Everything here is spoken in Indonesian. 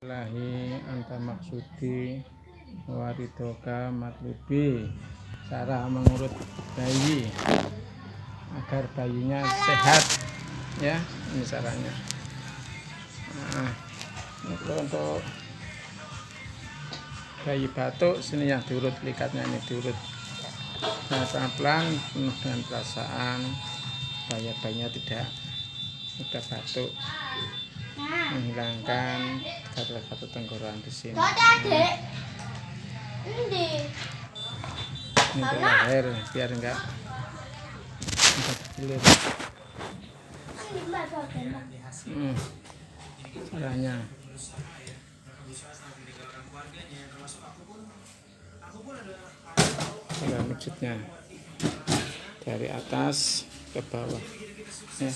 Lahi anta maksudi waridoka matlubi. Cara mengurut bayi agar bayinya sehat, ya, ini caranya. Nah, untuk bayi batuk, sini yang diurut, likatnya ini diurut. Nah, pelan-pelan, penuh dengan perasaan supaya bayinya tidak mudah batuk, menghilangkan kata-kata tenggorokan di sini. Ini untuk leher biar enggak gilir. Caranya cara wujudnya dari atas ke bawah, ya.